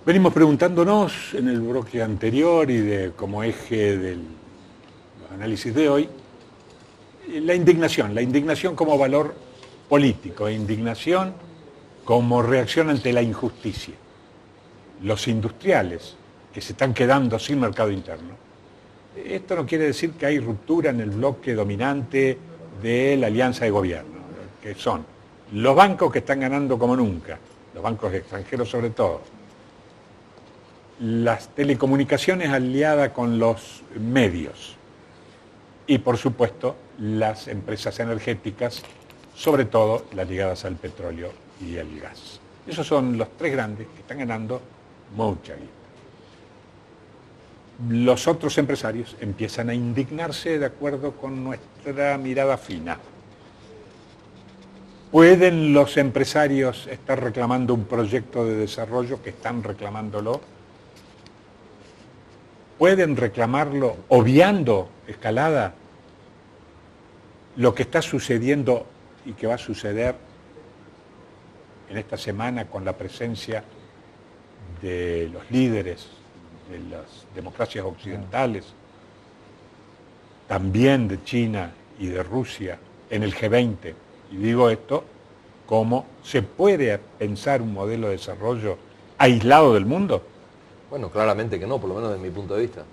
Venimos preguntándonos en el bloque anterior y como eje del análisis de hoy, la indignación como valor político, indignación como reacción ante la injusticia. Los industriales que se están quedando sin mercado interno. Esto no quiere decir que hay ruptura en el bloque dominante de la alianza de gobierno, que son los bancos que están ganando como nunca, los bancos extranjeros sobre todo, las telecomunicaciones aliadas con los medios y, por supuesto, las empresas energéticas, sobre todo las ligadas al petróleo y el gas. Esos son los tres grandes que están ganando mucha guita. Los otros empresarios empiezan a indignarse de acuerdo con nuestra mirada fina. ¿Pueden los empresarios estar reclamando un proyecto de desarrollo que están reclamándolo? ¿Pueden reclamarlo obviando, Escalada, lo que está sucediendo y que va a suceder en esta semana con la presencia de los líderes de las democracias occidentales, también de China y de Rusia, en el G20? Y digo esto como se puede pensar un modelo de desarrollo aislado del mundo. Bueno, claramente que no, por lo menos desde mi punto de vista.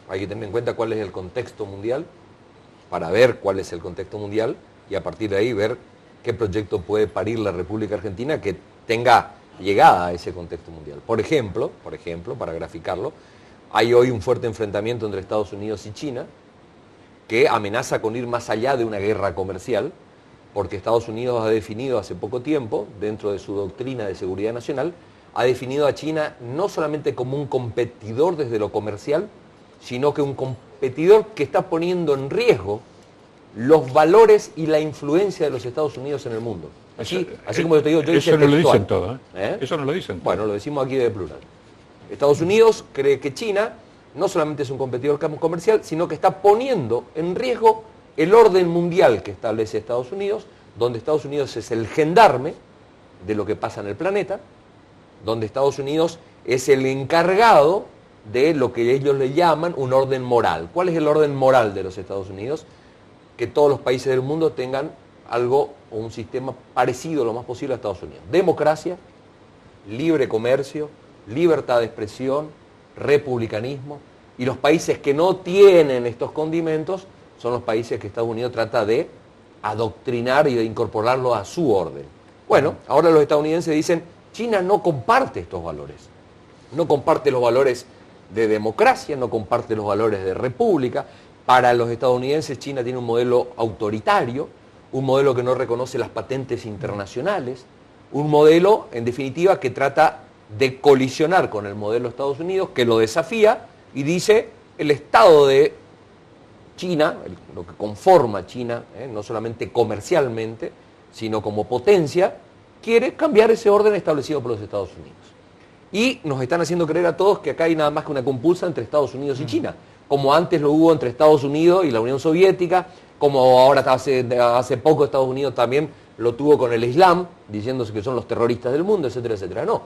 Hay que tener en cuenta cuál es el contexto mundial, para ver cuál es el contexto mundial y a partir de ahí ver qué proyecto puede parir la República Argentina que tenga llegada a ese contexto mundial. Por ejemplo, para graficarlo, hay hoy un fuerte enfrentamiento entre Estados Unidos y China que amenaza con ir más allá de una guerra comercial, porque Estados Unidos ha definido hace poco tiempo, dentro de su doctrina de seguridad nacional, ha definido a China no solamente como un competidor desde lo comercial, sino que un competidor que está poniendo en riesgo los valores y la influencia de los Estados Unidos en el mundo. Así como yo te digo, yo eso no lo dicen todo, ¿eh? Eso no lo dicen todo. Bueno, lo decimos aquí de plural. Estados Unidos cree que China no solamente es un competidor comercial, sino que está poniendo en riesgo el orden mundial que establece Estados Unidos, donde Estados Unidos es el gendarme de lo que pasa en el planeta, donde Estados Unidos es el encargado de lo que ellos le llaman un orden moral. ¿Cuál es el orden moral de los Estados Unidos? Que todos los países del mundo tengan algo o un sistema parecido lo más posible a Estados Unidos. Democracia, libre comercio, libertad de expresión, republicanismo, y los países que no tienen estos condimentos son los países que Estados Unidos trata de adoctrinar y de incorporarlo a su orden. Bueno, ahora los estadounidenses dicen, China no comparte estos valores, no comparte los valores de democracia, no comparte los valores de república. Para los estadounidenses China tiene un modelo autoritario, un modelo que no reconoce las patentes internacionales, un modelo, en definitiva, que trata de colisionar con el modelo de Estados Unidos, que lo desafía y dice, el Estado de China, lo que conforma China, no solamente comercialmente, sino como potencia, quiere cambiar ese orden establecido por los Estados Unidos. Y nos están haciendo creer a todos que acá hay nada más que una compulsa entre Estados Unidos y China, como antes lo hubo entre Estados Unidos y la Unión Soviética, como ahora hace poco Estados Unidos también lo tuvo con el Islam, diciéndose que son los terroristas del mundo, etcétera, etcétera. No,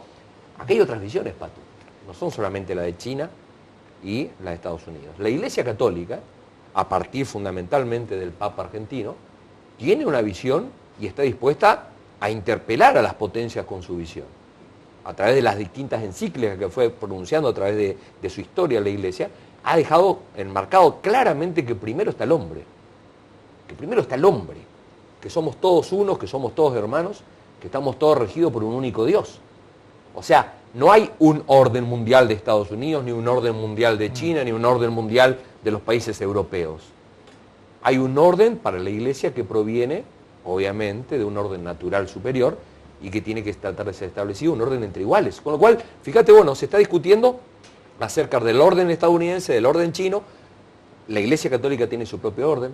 aquí hay otras visiones, Pato. No son solamente la de China y la de Estados Unidos. La Iglesia Católica, a partir fundamentalmente del Papa argentino, tiene una visión y está dispuesta a interpelar a las potencias con su visión. A través de las distintas encíclicas que fue pronunciando a través de su historia la Iglesia, ha dejado enmarcado claramente que primero está el hombre, que somos todos unos, que somos todos hermanos, que estamos todos regidos por un único Dios. O sea, no hay un orden mundial de Estados Unidos, ni un orden mundial de China, ni un orden mundial de los países europeos. Hay un orden para la Iglesia que proviene, obviamente, de un orden natural superior y que tiene que tratar de ser establecido un orden entre iguales. Con lo cual, fíjate, bueno, se está discutiendo acerca del orden estadounidense, del orden chino. La Iglesia Católica tiene su propio orden.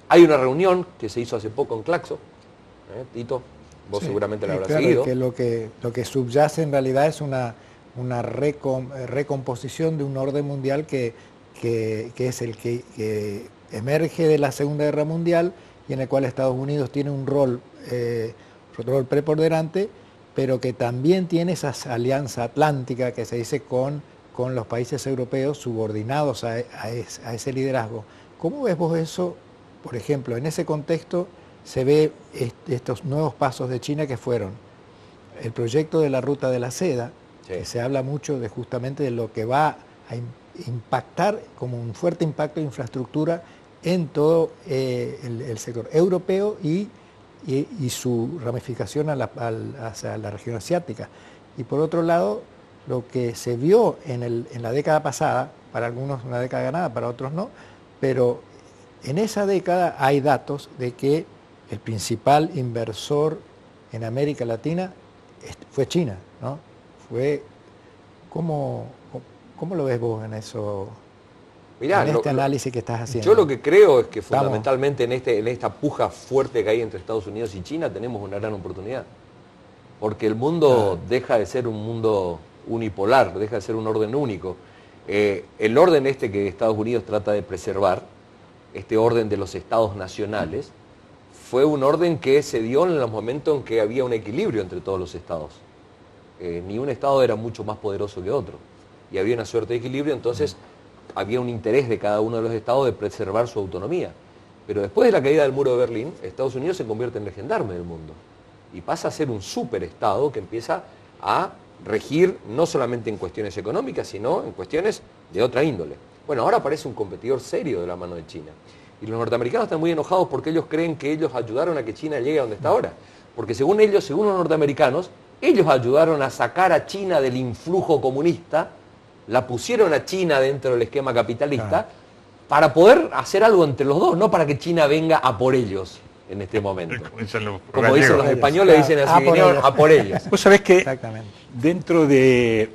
Hay una reunión que se hizo hace poco en Claxo. Tito, vos seguramente la habrás seguido. Que lo que subyace en realidad es una recomposición de un orden mundial que es el que emerge de la Segunda Guerra Mundial y en el cual Estados Unidos tiene un rol preponderante pero que también tiene esa alianza atlántica que se dice con los países europeos subordinados a ese liderazgo. ¿Cómo ves vos eso? Por ejemplo, en ese contexto se ve estos nuevos pasos de China que fueron el proyecto de la Ruta de la Seda, Sí. que se habla mucho de justamente de lo que va a impactar como un fuerte impacto de infraestructura en todo el sector europeo y su ramificación hacia la región asiática. Y por otro lado, lo que se vio en la década pasada, para algunos una década ganada, para otros no, pero en esa década hay datos de que el principal inversor en América Latina fue China, ¿no? ¿Cómo lo ves vos en eso? Mirá, en este análisis que estás haciendo. Yo lo que creo es que fundamentalmente en esta puja fuerte que hay entre Estados Unidos y China tenemos una gran oportunidad. Porque el mundo deja de ser un mundo unipolar, deja de ser un orden único. El orden que Estados Unidos trata de preservar, este orden de los estados nacionales, fue un orden que se dio en los momentos en que había un equilibrio entre todos los estados. Ni un estado era mucho más poderoso que otro. Y había una suerte de equilibrio, entonces había un interés de cada uno de los estados de preservar su autonomía. Pero después de la caída del muro de Berlín, Estados Unidos se convierte en el gendarme del mundo. Y pasa a ser un superestado que empieza a regir no solamente en cuestiones económicas, sino en cuestiones de otra índole. Bueno, ahora aparece un competidor serio de la mano de China. Y los norteamericanos están muy enojados porque ellos creen que ellos ayudaron a que China llegue a donde está ahora. Porque según ellos, según los norteamericanos, ellos ayudaron a sacar a China del influjo comunista, la pusieron a China dentro del esquema capitalista, para poder hacer algo entre los dos, no para que China venga a por ellos en este momento. Como dicen los españoles, dicen así, vinieron a por ellos. Vos sabés que dentro de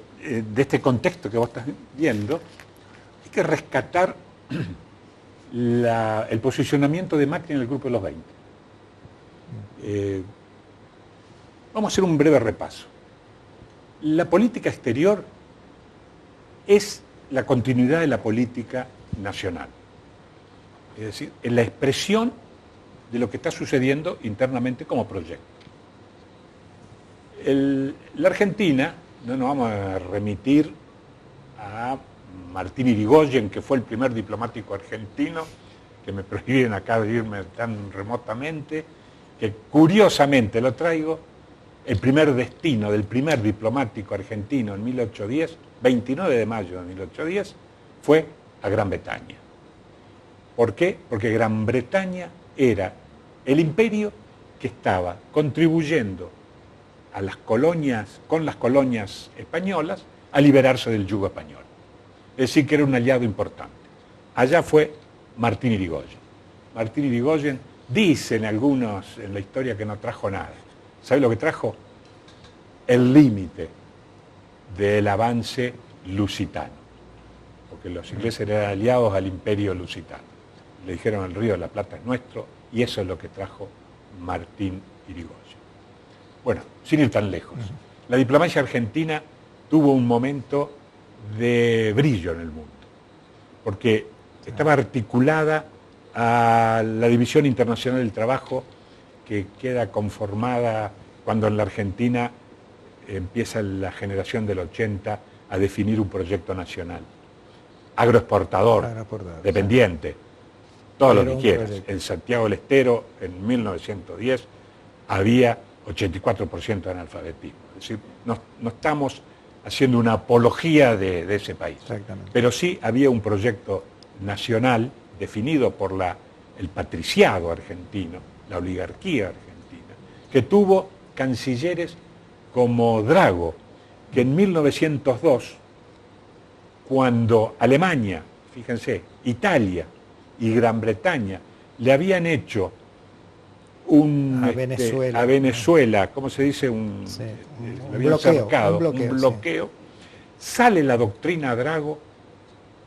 este contexto que vos estás viendo, hay que rescatar el posicionamiento de Macri en el Grupo de los 20. Vamos a hacer un breve repaso. La política exterior es la continuidad de la política nacional. Es decir, es la expresión de lo que está sucediendo internamente como proyecto. La Argentina, no nos vamos a remitir a Martín Irigoyen, que fue el primer diplomático argentino, que me prohíben acá de irme tan remotamente, que curiosamente lo traigo, el primer destino del primer diplomático argentino en 1810, 29 de mayo de 1810, fue a Gran Bretaña. ¿Por qué? Porque Gran Bretaña era el imperio que estaba contribuyendo a las colonias, con las colonias españolas, a liberarse del yugo español. Es decir, que era un aliado importante. Allá fue Martín Irigoyen. Martín Irigoyen, dicen algunos en la historia que no trajo nada. ¿Sabe lo que trajo? El límite del avance lusitano. Porque los ingleses eran aliados al imperio lusitano. Le dijeron el Río de la Plata es nuestro, y eso es lo que trajo Martín Irigoyen. Bueno, sin ir tan lejos. La diplomacia argentina tuvo un momento de brillo en el mundo, porque estaba articulada a la División Internacional del Trabajo, que queda conformada cuando en la Argentina empieza la generación del 80 a definir un proyecto nacional. Agroexportador, dependiente, todo lo que quieras. En Santiago del Estero, en 1910, había 84% de analfabetismo. Es decir, no estamos haciendo una apología de ese país. Pero sí había un proyecto nacional definido por el patriciado argentino, la oligarquía argentina, que tuvo cancilleres como Drago, que en 1902, cuando Alemania, fíjense, Italia y Gran Bretaña le habían hecho a Venezuela, ¿cómo se dice? Un bloqueo. Sale la doctrina Drago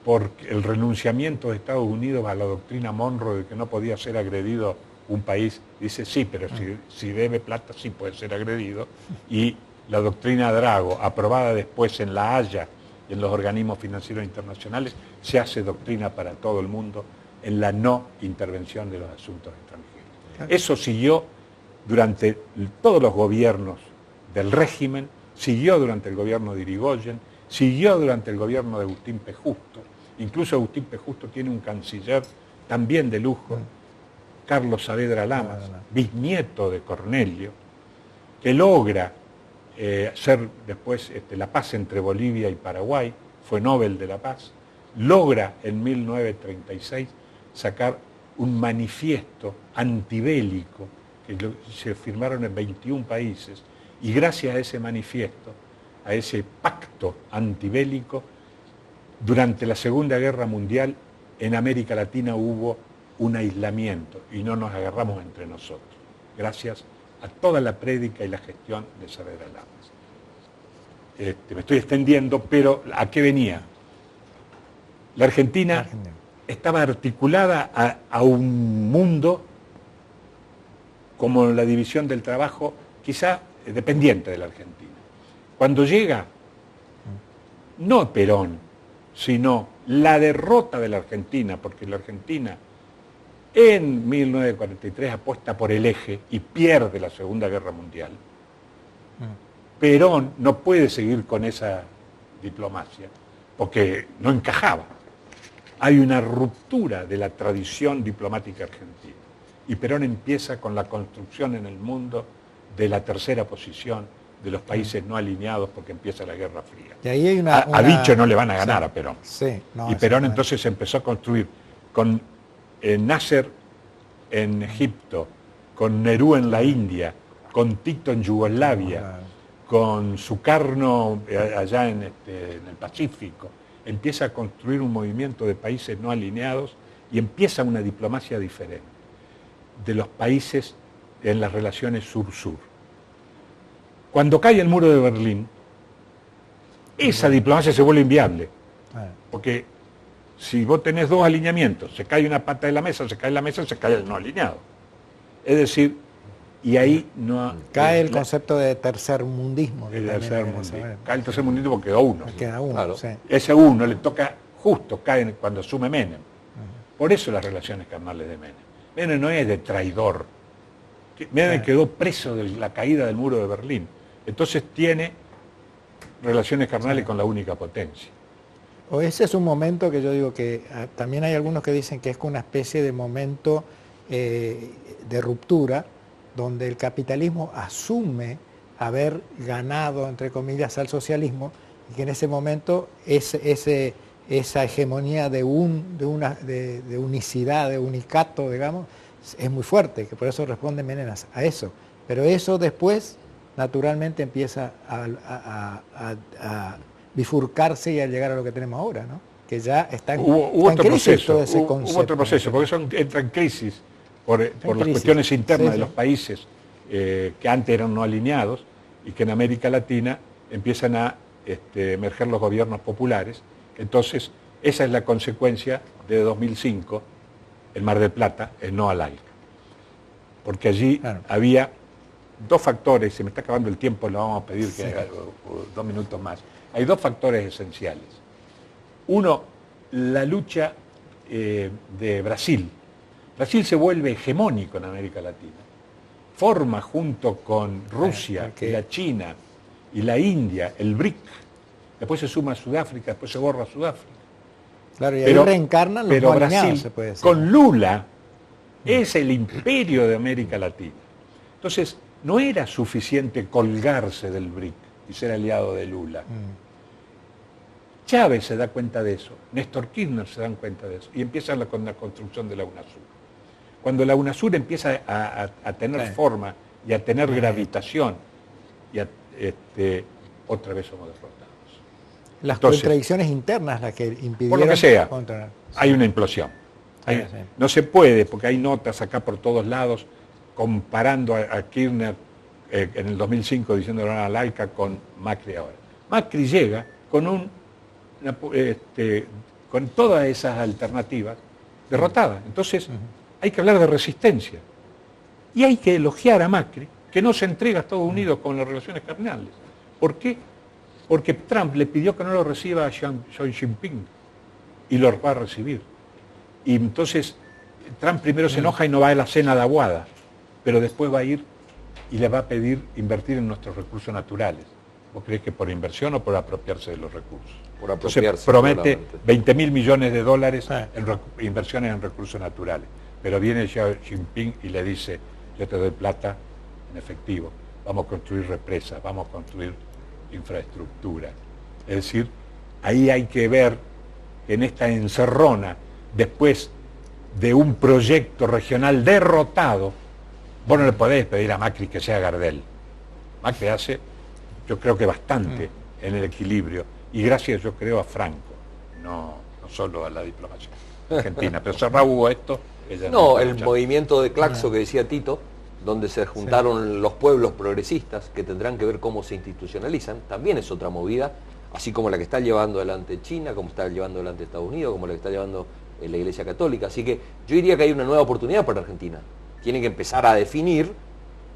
por el renunciamiento de Estados Unidos a la doctrina Monroe de que no podía ser agredido un país. Dice, sí, pero si debe plata sí puede ser agredido. Y la doctrina Drago, aprobada después en La Haya y en los organismos financieros internacionales, se hace doctrina para todo el mundo en la no intervención de los asuntos extranjeros. Eso siguió durante todos los gobiernos del régimen, siguió durante el gobierno de Irigoyen, siguió durante el gobierno de Agustín P. Justo. Incluso Agustín P. Justo tiene un canciller también de lujo, Carlos Saavedra Lamas, bisnieto de Cornelio, que logra hacer después la paz entre Bolivia y Paraguay, fue Nobel de la Paz, logra en 1936 sacar un manifiesto antibélico que se firmaron en 21 países, y gracias a ese manifiesto, a ese pacto antibélico, durante la Segunda Guerra Mundial en América Latina hubo un aislamiento y no nos agarramos entre nosotros, gracias a toda la prédica y la gestión de Saavedra Lamas. Me estoy extendiendo, pero ¿a qué venía? La Argentina estaba articulada a un mundo como la división del trabajo, quizá dependiente de la Argentina. Cuando llega, no Perón, sino la derrota de la Argentina, porque la Argentina en 1943 apuesta por el eje y pierde la Segunda Guerra Mundial. Perón no puede seguir con esa diplomacia, porque no encajaba. Hay una ruptura de la tradición diplomática argentina. Y Perón empieza con la construcción en el mundo de la tercera posición de los países no alineados, porque empieza la Guerra Fría. Y ahí hay a dicho no le van a ganar a Perón. Sí, no, y Perón entonces empezó a construir con Nasser en Egipto, con Nehru en la India, con Tito en Yugoslavia, con Sukarno allá en el Pacífico. Empieza a construir un movimiento de países no alineados y empieza una diplomacia diferente de los países en las relaciones sur-sur. Cuando cae el muro de Berlín, esa diplomacia se vuelve inviable, porque si vos tenés dos alineamientos, se cae una pata de la mesa, se cae la mesa, se cae el no alineado. Es decir, y ahí no... Cae el concepto de tercermundismo. Cae el tercermundismo porque quedó uno. Queda uno, claro. Sí. Ese uno le toca justo, cae cuando asume Menem. Por eso las relaciones carnales de Menem. Menem no es de traidor. Menem quedó preso de la caída del muro de Berlín. Entonces tiene relaciones carnales con la única potencia. O ese es un momento que yo digo que también hay algunos que dicen que es una especie de momento de ruptura, donde el capitalismo asume haber ganado, entre comillas, al socialismo, y que en ese momento esa hegemonía de unicidad, de unicato, digamos, es muy fuerte, que por eso responde Menem a eso. Pero eso después, naturalmente, empieza a bifurcarse y a llegar a lo que tenemos ahora, ¿no? Que ya está en, hubo está en crisis todo ese hubo concepto. otro proceso, porque entra en crisis por las crisis. cuestiones internas Sí, de los países que antes eran no alineados, y que en América Latina empiezan a emerger los gobiernos populares. Entonces, esa es la consecuencia de 2005, el Mar del Plata, el no al ALCA. Porque allí había dos factores, se me está acabando el tiempo, le vamos a pedir que haga 2 minutos más. Hay dos factores esenciales. Uno, la lucha de Brasil. Brasil se vuelve hegemónico en América Latina. Forma junto con Rusia, y la China y la India, el BRIC. Después se suma a Sudáfrica, después se borra Sudáfrica. Claro, y ahí reencarnan los no alineados, Brasil, se puede decir. con Lula, es el imperio de América Latina. Entonces, no era suficiente colgarse del BRIC y ser aliado de Lula. Chávez se da cuenta de eso, Néstor Kirchner se dan cuenta de eso, y empiezan con la construcción de la UNASUR. Cuando la UNASUR empieza a tener forma y a tener gravitación, y otra vez somos derrotados. Las Entonces, contradicciones internas las que impidieron... por lo que sea, contra... hay una implosión. No se puede, porque hay notas acá por todos lados comparando a Kirchner en el 2005 diciéndole a la ALCA con Macri ahora. Macri llega con con todas esas alternativas derrotadas. Entonces hay que hablar de resistencia. Y hay que elogiar a Macri, que no se entrega a Estados Unidos con las relaciones carnales. ¿Por qué? Porque Trump le pidió que no lo reciba a Xi Jinping y lo va a recibir. Y entonces Trump primero se enoja y no va a la cena de Aguada, pero después va a ir y le va a pedir invertir en nuestros recursos naturales. ¿Vos creés que por inversión o por apropiarse de los recursos? Por Entonces apropiarse. promete seguramente. 20.000 millones de dólares Ah. en inversiones en recursos naturales. Pero viene Xi Jinping y le dice, yo te doy plata en efectivo, vamos a construir represas, vamos a construir infraestructura. Es decir, ahí hay que ver que en esta encerrona, después de un proyecto regional derrotado, vos no le podés pedir a Macri que sea Gardel. Macri hace, yo creo que bastante en el equilibrio, y gracias yo creo a Franco, no solo a la diplomacia argentina, pero cerrado hubo esto. No, el movimiento de Claxo que decía Tito, donde se juntaron los pueblos progresistas, que tendrán que ver cómo se institucionalizan, también es otra movida, así como la que está llevando adelante China, como está llevando adelante Estados Unidos, como la que está llevando la Iglesia Católica. Así que yo diría que hay una nueva oportunidad para Argentina. Tienen que empezar a definir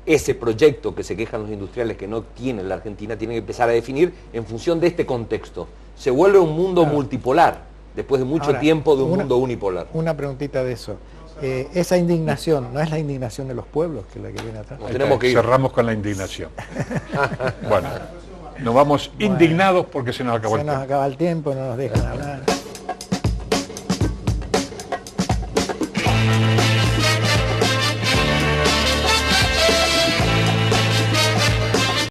ese proyecto que se quejan los industriales que no tiene la Argentina, tienen que empezar a definir en función de este contexto. Se vuelve un mundo multipolar, después de mucho tiempo de un mundo unipolar. Una preguntita de eso. Esa indignación, ¿no es la indignación de los pueblos que es la que viene atrás? Nos tenemos que ir. Cerramos con la indignación. Bueno, nos vamos indignados porque se nos acabó el Se nos tiempo. acaba el tiempo, no nos dejan hablar.